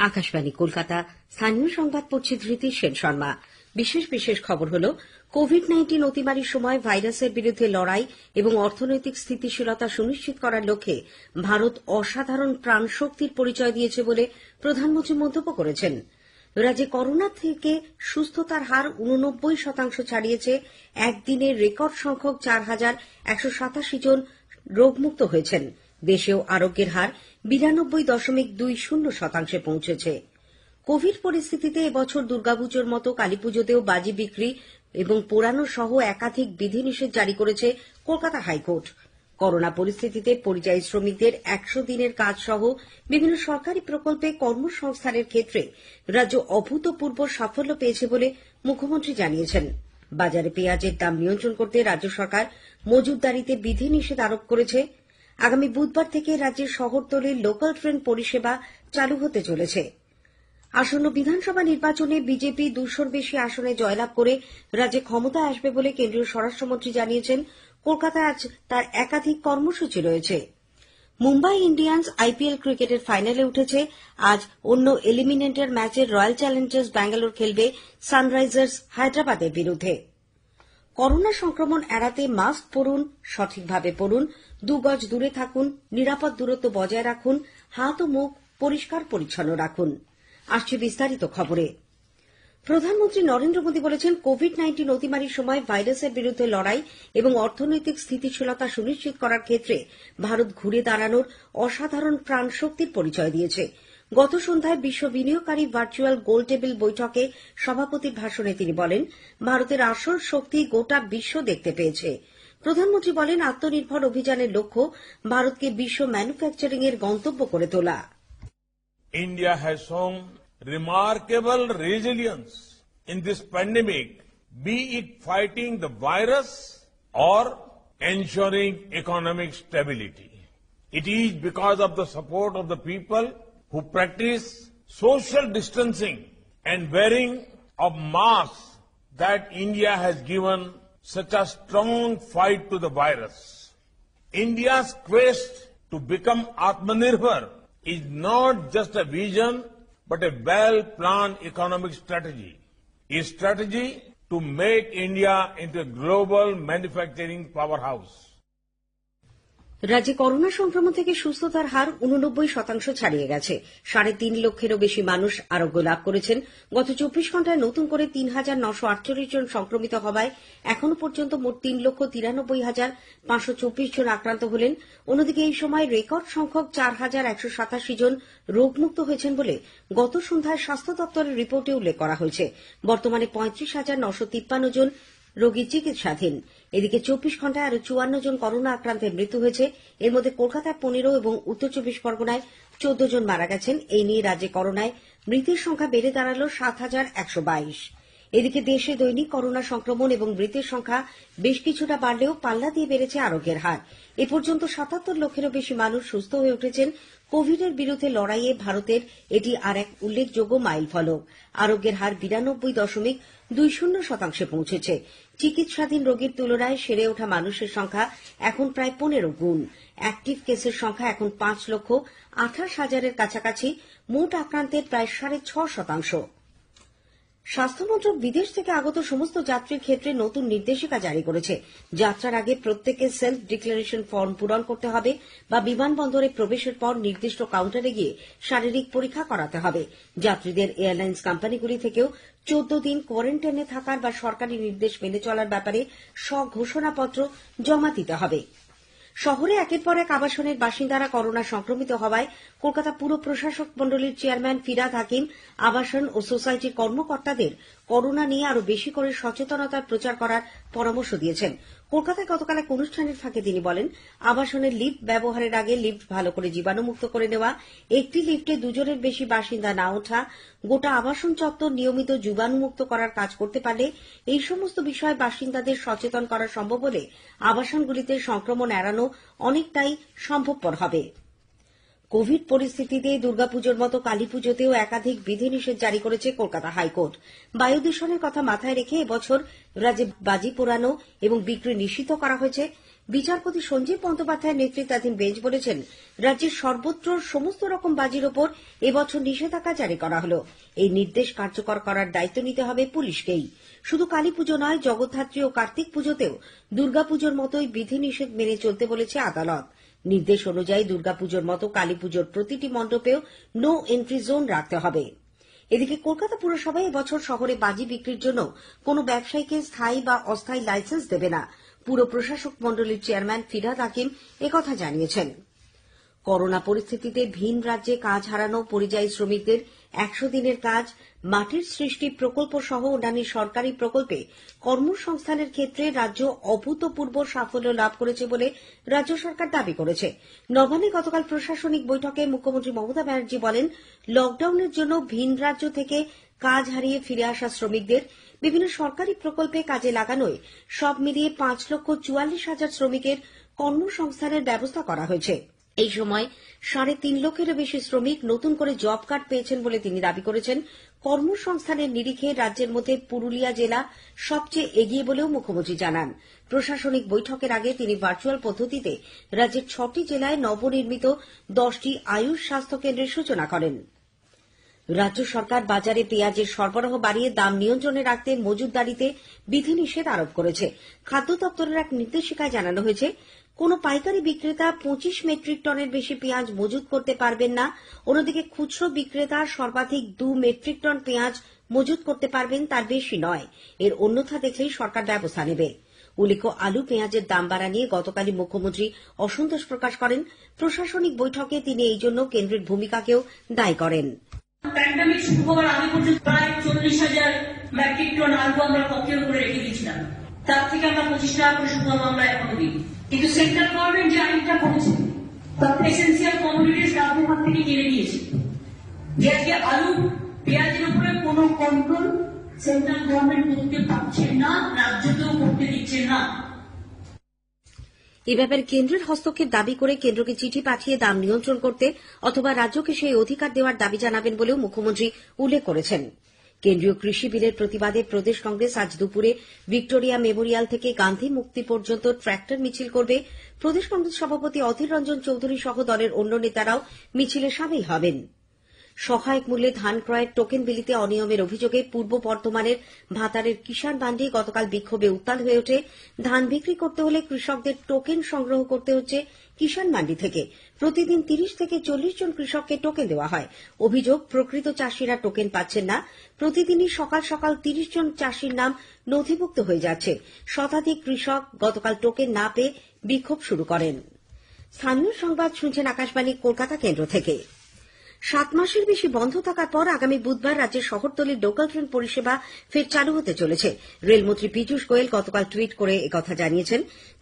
আকাশবাণী কলকাতা। স্থানীয় সংবাদ পড়ছি ধৃতি সেন শর্মা। বিশেষ খবর হলো, কোভিড-19 অতিমারির সময় ভাইরাসের বিরুদ্ধে লড়াই এবং অর্থনৈতিক স্থিতিশীলতা সুনিশ্চিত করার লক্ষ্যে ভারত অসাধারণ প্রাণশক্তির পরিচয় দিয়েছে বলে প্রধানমন্ত্রী মন্তব্য করেছেন। রাজ্যে করোনা থেকে সুস্থতার হার 89% ছাড়িয়েছে। একদিনে রেকর্ড সংখ্যক 4,187 জন রোগমুক্ত হয়েছেন। দেশেও আরোগ্যের হার 92.20% পৌঁছেছে। কোভিড পরিস্থিতিতে এবছর দুর্গাপুজোর মতো কালীপুজোতেও বাজি বিক্রি এবং পোড়ানো সহ একাধিক বিধিনিষেধ জারি করেছে কলকাতা হাইকোর্ট। করোনা পরিস্থিতিতে পরিযায়ী শ্রমিকদের 100 দিনের কাজ সহ বিভিন্ন সরকারি প্রকল্পে কর্মসংস্থানের ক্ষেত্রে রাজ্য অভূতপূর্ব সাফল্য পেয়েছে বলে মুখ্যমন্ত্রী জানিয়েছেন। বাজারে পেঁয়াজের দাম নিয়ন্ত্রণ করতে রাজ্য সরকার মজুতদারিতে বিধিনিষেধ আরোপ করেছে। আগামী বুধবার থেকে রাজ্যের শহরতলির লোকাল ট্রেন পরিষেবা চালু হতে চলেছে। আসন্ন বিধানসভা নির্বাচনে বিজেপি 200-র বেশি আসনে জয়লাভ করে রাজ্যে ক্ষমতায় আসবে বলে কেন্দ্রীয় স্বরাষ্ট্রমন্ত্রী জানিয়েছেন। কলকাতায় আজ তার একাধিক কর্মসূচি রয়েছে। মুম্বাই ইন্ডিয়ান্স আইপিএল ক্রিকেটের ফাইনালে উঠেছে। আজ অন্য এলিমিনেটর ম্যাচে রয়্যাল চ্যালেঞ্জার্স ব্যাঙ্গালোর খেলবে সানরাইজার্স হায়দ্রাবাদের বিরুদ্ধে। করোনা সংক্রমণ এড়াতে মাস্ক পরুন, সঠিকভাবে পরুন, 2 গজ দূরে থাকুন, নিরাপদ দূরত্ব বজায় রাখুন, হাত ও মুখ পরিষ্কার পরিচ্ছন্ন রাখুন। আসছে বিস্তারিত খবরে। প্রধানমন্ত্রী নরেন্দ্র মোদী বলেছেন, কোভিড-19 অতিমারির সময় ভাইরাসের বিরুদ্ধে লড়াই এবং অর্থনৈতিক স্থিতিশীলতা সুনিশ্চিত করার ক্ষেত্রে ভারত ঘুরে দাঁড়ানোর অসাধারণ প্রাণশক্তির পরিচয় দিয়েছে। গত সন্ধ্যায় বিশ্ব বিনিয়োগকারী ভার্চুয়াল গোল টেবিল বৈঠকে সভাপতির ভাষণে তিনি বলেন, ভারতের আসল শক্তি গোটা বিশ্ব দেখতে পেয়েছে। প্রধানমন্ত্রী বলেন, আত্মনির্ভর অভিযানের লক্ষ্য ভারতকে বিশ্ব ম্যানুফ্যাকচারিং এর গন্তব্য করে তোলা। India has shown remarkable resilience in this pandemic, be it fighting the virus or ensuring economic stability. It is because of the support of the people who practice social distancing and wearing of masks that India has given such a strong fight to the virus. India's quest to become Atmanirbhar is not just a vision but a well-planned economic strategy. A strategy to make India into a global manufacturing powerhouse. রাজ্যে corona সংক্রমণ থেকে সুস্থতার হার 89% ছাড়িয়ে গেছে। 3.5 লক্ষেরও বেশি মানুষ আরোগ্য লাভ করেছেন। গত 24 ঘন্টায় নতুন করে 3,948 জন সংক্রমিত হওয়ায় এখনো পর্যন্ত মোট 3,93,524 জন আক্রান্ত হলেন। অন্যদিকে এই সময় রেকর্ড সংখ্যক 4,187 জন রোগমুক্ত হয়েছেন বলে গত সন্ধ্যায় স্বাস্থ্য দপ্তরের রিপোর্টে উল্লেখ করা হয়েছে। বর্তমানে 35,953 জন রোগী চিকিৎসাধীন। এদিকে 24 ঘন্টায় আরো 54 জন করোনা আক্রান্তের মৃত্যু হয়েছে। এর মধ্যে কলকাতায় 15 এবং উত্তর 24 পরগনায় 14 জন মারা গেছেন। এই নিয়ে রাজ্যে করোনায় মৃতের সংখ্যা বেড়ে দাঁড়ালো 7,122। এদিকে দেশে দৈনিক করোনা সংক্রমণ এবং মৃতের সংখ্যা বেশ কিছুটা বাড়লেও পাল্লা দিয়ে বেড়েছে আরোগ্যের হার। এ পর্যন্ত 77 লক্ষেরও বেশি মানুষ সুস্থ হয়ে উঠেছেন। কোভিডের বিরুদ্ধে লড়াইয়ে ভারতের এটি আর এক উল্লেখযোগ্য মাইলফলক। আরোগ্যের হার 92.20% পৌঁছেছে। চিকিৎসাধীন রোগীর তুলনায় সেরে ওঠা মানুষের সংখ্যা এখন প্রায় 15 গুণ। অ্যাক্টিভ কেসের সংখ্যা এখন 5,28,000-এর কাছাকাছি। মোট আক্রান্তের প্রায় 6.5%। স্বাস্থ্যমন্ত্রক বিদেশ থেকে আগত সমস্ত যাত্রীর ক্ষেত্রে নতুন নির্দেশিকা জারি করেছে। যাত্রার আগে প্রত্যেককে সেলফ ডিক্লারেশন ফর্ম পূরণ করতে হবে বা বিমানবন্দরে প্রবেশের পর নির্দিষ্ট কাউন্টারে গিয়ে শারীরিক পরীক্ষা করাতে হবে। যাত্রীদের এয়ারলাইন্স কোম্পানিগুলি থেকেও 14 দিন কোয়ারেন্টাইনে থাকার বা সরকারি নির্দেশ মেনে চলার ব্যাপারে স্বঘোষণাপত্র জমা দিতে হবে। শহরে একের পর এক আবাসনের বাসিন্দারা করোনা সংক্রমিত হওয়ায় কলকাতা পুর প্রশাসক মন্ডলীর চেয়ারম্যান ফিরহাদ হাকিম আবাসন ও সোসাইটির কর্মকর্তাদের করোনা নিয়ে আরো বেশি করে সচেতনতার প্রচার করার পরামর্শ দিয়েছেন। কলকাতায় গতকাল এক অনুষ্ঠানের ফাঁকে তিনি বলেন, আবাসনের লিফট ব্যবহারের আগে লিফট ভালো করে জীবাণুমুক্ত করে নেওয়া, একটি লিফটে 2 জনের বেশি বাসিন্দা না ওঠা, গোটা আবাসন চত্বর নিয়মিত জীবাণুমুক্ত করার কাজ করতে পারলে এই সমস্ত বিষয়ে বাসিন্দাদের সচেতন করা সম্ভব হলে আবাসনগুলিতে সংক্রমণ এড়ানো অনেকটাই সম্ভবপর হবে। কোভিড পরিস্থিতিতে দুর্গাপুজোর মতো কালীপুজোতেও একাধিক বিধিনিষেধ জারি করেছে কলকাতা হাইকোর্ট। বায়ু দূষণের কথা মাথায় রেখে এবছর রাজ্যে বাজি পোড়ানো এবং বিক্রি নিষিদ্ধ করা হয়েছে। বিচারপতি সঞ্জীব বন্দ্যোপাধ্যায়ের নেতৃত্বাধীন বেঞ্চ বলেছেন, রাজ্যের সর্বত্র সমস্ত রকম বাজির ওপর এবছর নিষেধাজ্ঞা জারি করা হল। এই নির্দেশ কার্যকর করার দায়িত্ব নিতে হবে পুলিশকেই। শুধু কালীপুজো নয়, জগদ্ধাত্রী ও কার্তিক পুজোতেও দুর্গাপুজোর মতোই বিধিনিষেধ মেনে চলতে বলেছে আদালত। নির্দেশ অনুযায়ী দুর্গাপুজোর মতো কালীপুজোর প্রতিটি মণ্ডপেও নো এন্ট্রি জোন রাখতে হবে। এদিকে কলকাতা পুরসভা এবছর শহরে বাজি বিক্রির জন্য কোনো ব্যবসায়ীকে স্থায়ী বা অস্থায়ী লাইসেন্স দেবে না। পুর প্রশাসক মণ্ডলীর চেয়ারম্যান ফিরহাদ হাকিম একথা জানিয়েছেন। করোনা পরিস্থিতিতে ভিন রাজ্যে কাজ হারানো পরিযায়ী শ্রমিকদের 100 দিনের কাজ, মাটির সৃষ্টি প্রকল্প সহ অন্যান্য সরকারি প্রকল্পে কর্মসংস্থানের ক্ষেত্রে রাজ্য অভূতপূর্ব সাফল্য লাভ করেছে বলে রাজ্য সরকার দাবি করেছে। নবান্নে গতকাল প্রশাসনিক বৈঠকে মুখ্যমন্ত্রী মমতা ব্যানার্জি বলেন, লকডাউনের জন্য ভিন রাজ্য থেকে কাজ হারিয়ে ফিরে আসা শ্রমিকদের বিভিন্ন সরকারি প্রকল্পে কাজে লাগানোয় সব মিলিয়ে 5,44,000 শ্রমিকের কর্মসংস্থানের ব্যবস্থা করা হয়েছে। এই সময় 3.5 লক্ষেরও বেশি শ্রমিক নতুন করে জব কার্ড পেয়েছেন বলে তিনি দাবি করেছেন। কর্মসংস্থানের নিরিখে রাজ্যের মধ্যে পুরুলিয়া জেলা সবচেয়ে এগিয়ে বলেও মুখ্যমন্ত্রী জানান। প্রশাসনিক বৈঠকের আগে তিনি ভার্চুয়াল পদ্ধতিতে রাজ্যের 6টি জেলায় নবনির্মিত 10টি আয়ুষ স্বাস্থ্য কেন্দ্রের সূচনা করেন। রাজ্য সরকার বাজারে পেঁয়াজের সরবরাহ বাড়িয়ে দাম নিয়ন্ত্রণে রাখতে মজুতদারিতে বিধিনিষেধ আরোপ করেছে। খাদ্য দপ্তরের এক নির্দেশিকায় জানানো হয়েছে, কোন পাইকারি বিক্রেতা 25 মেট্রিক টনের বেশি পেঁয়াজ মজুত করতে পারবেন না। অন্যদিকে খুচরো বিক্রেতা সর্বাধিক 2 মেট্রিক টন পেঁয়াজ মজুত করতে পারবেন, তার বেশি নয়। এর অন্যথা দেখলেই সরকার ব্যবস্থা নেবে। উল্লেখ্য, আলু পেঁয়াজের দাম বাড়া নিয়ে গতকালই মুখ্যমন্ত্রী অসন্তোষ প্রকাশ করেন। প্রশাসনিক বৈঠকে তিনি এই জন্য কেন্দ্রের ভূমিকাকেও দায়ী করেন। প্যান্ডামিক শুরু হওয়ার আগে পর্যন্ত প্রায় 40,000 মেট্রিক টন আলু আমরা পকেট করে রেখে দিয়েছিলাম। তার থেকে আমরা 25 টাকা করে শুধু আমরা এখনো দিই। কিন্তু সেন্ট্রাল গভর্নমেন্ট যে আইনটা করেছে তাতে এসেন্সিয়াল কমোডিটিস রাজ্যের হাত থেকে কেড়ে নিয়েছে। যে আজকে আলু পেঁয়াজের উপরে কোনো কন্ট্রোল সেন্ট্রাল গভর্নমেন্ট করতে পারছে না, রাজ্যকেও করতে দিচ্ছে না। এ ব্যাপারে কেন্দ্রের হস্তক্ষেপ দাবি করে কেন্দ্রকে চিঠি পাঠিয়ে দাম নিয়ন্ত্রণ করতে অথবা রাজ্যকে সেই অধিকার দেওয়ার দাবি জানাবেন বলেও মুখ্যমন্ত্রী উল্লেখ করেছেন। কেন্দ্রীয় কৃষি বিলের প্রতিবাদে প্রদেশ কংগ্রেস আজ দুপুরে ভিক্টোরিয়া মেমোরিয়াল থেকে গান্ধী মুক্তি পর্যন্ত ট্র্যাক্টর মিছিল করবে। প্রদেশ কংগ্রেস সভাপতি অধীর রঞ্জন চৌধুরী সহ দলের অন্য নেতারাও মিছিলে শামিল হবেন। সহায়ক মূল্যে ধান ক্রয়ের টোকেন বিলিতে অনিয়মের অভিযোগে পূর্ব বর্ধমানের ভাতারের কিষাণ মান্ডি গতকাল বিক্ষোভে উত্তাল হয়ে ওঠে। ধান বিক্রি করতে হলে কৃষকদের টোকেন সংগ্রহ করতে হচ্ছে কিষাণ মান্ডি থেকে। প্রতিদিন 30 থেকে 40 জন কৃষককে টোকেন দেওয়া হয়। অভিযোগ, প্রকৃত চাষিরা টোকেন পাচ্ছেন না। প্রতিদিনই সকাল সকাল 30 জন চাষির নাম নথিভুক্ত হয়ে যাচ্ছে। শতাধিক কৃষক গতকাল টোকেন না পেয়ে বিক্ষোভ শুরু করেন। স্থানীয় সংবাদ শুনছেন আকাশবাণী কলকাতা কেন্দ্র থেকে। 7 মাসের বেশি বন্ধ থাকার পর আগামী বুধবার রাজ্যের শহরতলির লোকাল ট্রেন পরিষেবা ফের চালু হতে চলেছে। রেলমন্ত্রী পীযূষ গোয়েল গতকাল টুইট করে একথা জানিয়েছেন।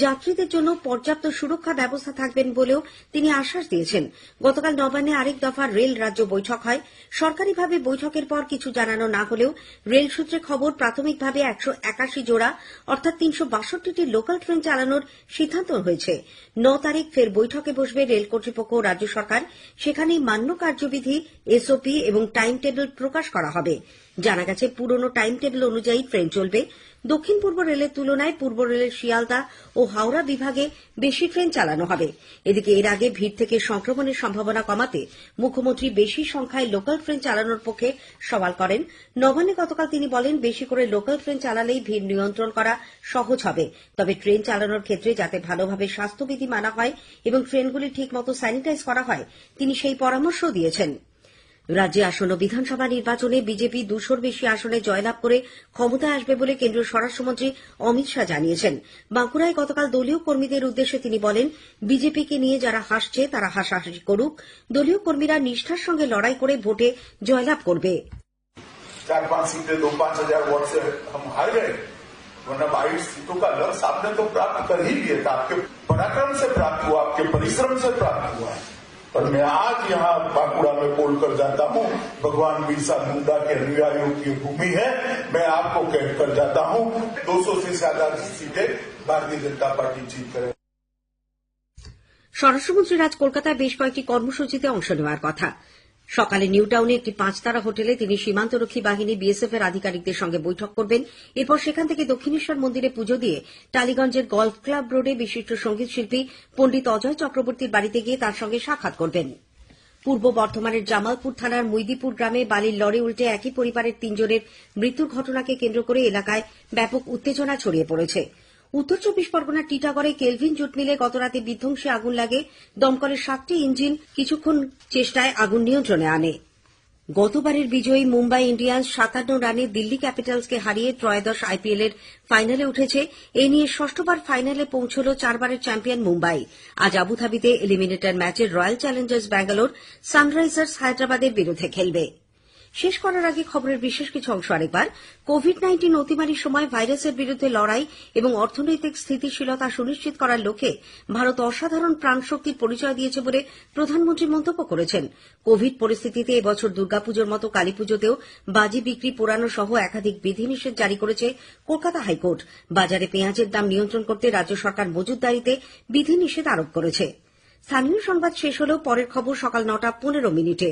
যাত্রীদের জন্য পর্যাপ্ত সুরক্ষা ব্যবস্থা থাকবেন বলেও তিনি আশ্বাস দিয়েছেন। গতকাল নবান্নে আরেক দফা রেল রাজ্য বৈঠক হয়। সরকারিভাবে বৈঠকের পর কিছু জানানো না হলেও রেল সূত্রে খবর, প্রাথমিকভাবে 181 জোড়া অর্থাৎ 362টি লোকাল ট্রেন চালানোর সিদ্ধান্ত হয়েছে। 9 তারিখ ফের বৈঠকে বসবে রেল কর্তৃপক্ষ ও রাজ্য সরকার। সেখানেই মান্য কার্যবিধি, এসওপি এবং টাইম টেবিল প্রকাশ করা হবে। জানা গেছে, পুরনো টাইম টেবিল অনুযায়ী ট্রেন চলবে। দক্ষিণ পূর্ব রেলের তুলনায় পূর্ব রেলের শিয়ালদা ও হাওড়া বিভাগে বেশি ট্রেন চালানো হবে। এদিকে এর আগে ভিড় থেকে সংক্রমণের সম্ভাবনা কমাতে মুখ্যমন্ত্রী বেশি সংখ্যায় লোকাল ট্রেন চালানোর পক্ষে সওয়াল করেন। নবান্নে গতকাল তিনি বলেন, বেশি করে লোকাল ট্রেন চালালেই ভিড় নিয়ন্ত্রণ করা সহজ হবে। তবে ট্রেন চালানোর ক্ষেত্রে যাতে ভালোভাবে স্বাস্থ্যবিধি মানা হয় এবং ট্রেনগুলি ঠিকমতো স্যানিটাইজ করা হয়, তিনি সেই পরামর্শ দিয়েছেন। রাজ্যে আসন্ন বিধানসভা নির্বাচনে বিজেপি 200-র বেশি আসনে জয়লাভ করে ক্ষমতায় আসবে বলে কেন্দ্রীয় স্বরাষ্ট্রমন্ত্রী অমিত শাহ জানিয়েছেন। বাঁকুড়ায় গতকাল দলীয় কর্মীদের উদ্দেশ্যে তিনি বলেন, বিজেপিকে নিয়ে যারা হাসছে তারা হাসাহাসি করুক। দলীয় কর্মীরা নিষ্ঠার সঙ্গে লড়াই করে ভোটে জয়লাভ করবে। 4-5 सीटें 2-5 हजार वोट से हम हार गए, वरना 22 सीटों का लक्ष्य आपने तो प्राप्त कर ही लिया था। आपके पराक्रम से प्राप्त हुआ, आपके परिश्रम से प्राप्त हुआ। पर मैं आज यहाँ बांकुड़ा में बोल कर जाता हूँ, भगवान बिरसा मुंडा के अनुयायियों की भूमि है। मैं आपको कहकर जाता हूँ, 200 से ज्यादा सीटें भारतीय जनता पार्टी जीत करेगी। স্বরাষ্ট্রমন্ত্রীর আজ কলকাতায় বেশ কয়েকটি কর্মসূচিতে অংশ নেওয়ার কথা। সকালে নিউ টাউনে একটি 5 তারা হোটেলে তিনি সীমান্তরক্ষী বাহিনী বিএসএফ এর আধিকারিকদের সঙ্গে বৈঠক করবেন। এরপর সেখান থেকে দক্ষিণেশ্বর মন্দিরে পুজো দিয়ে টালিগঞ্জের গলফ ক্লাব রোডে বিশিষ্ট সঙ্গীত শিল্পী পণ্ডিত অজয় চক্রবর্তীর বাড়িতে গিয়ে তাঁর সঙ্গে সাক্ষাৎ করবেন। পূর্ব বর্ধমানের জামালপুর থানার মুইদিপুর গ্রামে বালির লরি উল্টে একই পরিবারের 3 জনের মৃত্যুর ঘটনাকে কেন্দ্র করে এলাকায় ব্যাপক উত্তেজনা ছড়িয়ে পড়েছে। উত্তর 24 পরগনার টিটাগড়ে কেলভিন জুট মিলে গতরাতে বিধ্বংসী আগুন লাগে। দমকলের 7টি ইঞ্জিন কিছুক্ষণ চেষ্টায় আগুন নিয়ন্ত্রণে আনে। গতবারের বিজয়ী মুম্বাই ইন্ডিয়ান্স 57 রানে দিল্লি ক্যাপিটালসকে হারিয়ে ত্রয়োদশ আইপিএল এর ফাইনালে উঠেছে। এ নিয়ে ষষ্ঠবার ফাইনালে পৌঁছল 4বারের চ্যাম্পিয়ন মুম্বাই। আজ আবুধাবিতে এলিমিনেটর ম্যাচে রয়্যাল চ্যালেঞ্জার্স ব্যাঙ্গালোর সানরাইজার্স হায়দ্রাবাদের বিরুদ্ধে খেলবে। শেষ করার আগে খবরের বিশেষ কিছু অংশ আরেকবার। কোভিড-19 অতিমারির সময় ভাইরাসের বিরুদ্ধে লড়াই এবং অর্থনৈতিক স্থিতিশীলতা সুনিশ্চিত করার লক্ষ্যে ভারত অসাধারণ প্রাণশক্তির পরিচয় দিয়েছে বলে প্রধানমন্ত্রী মন্তব্য করেছেন। কোভিড পরিস্থিতিতে এবছর দুর্গাপুজোর মতো কালীপুজোতেও বাজি বিক্রি পোড়ানো সহ একাধিক বিধিনিষেধ জারি করেছে কলকাতা হাইকোর্ট। বাজারে পেঁয়াজের দাম নিয়ন্ত্রণ করতে রাজ্য সরকার মজুতদারিতে বিধিনিষেধ আরোপ করেছে। স্থানীয় সংবাদ শেষ হলেও পরের খবর সকাল 9টা 15 মিনিটে।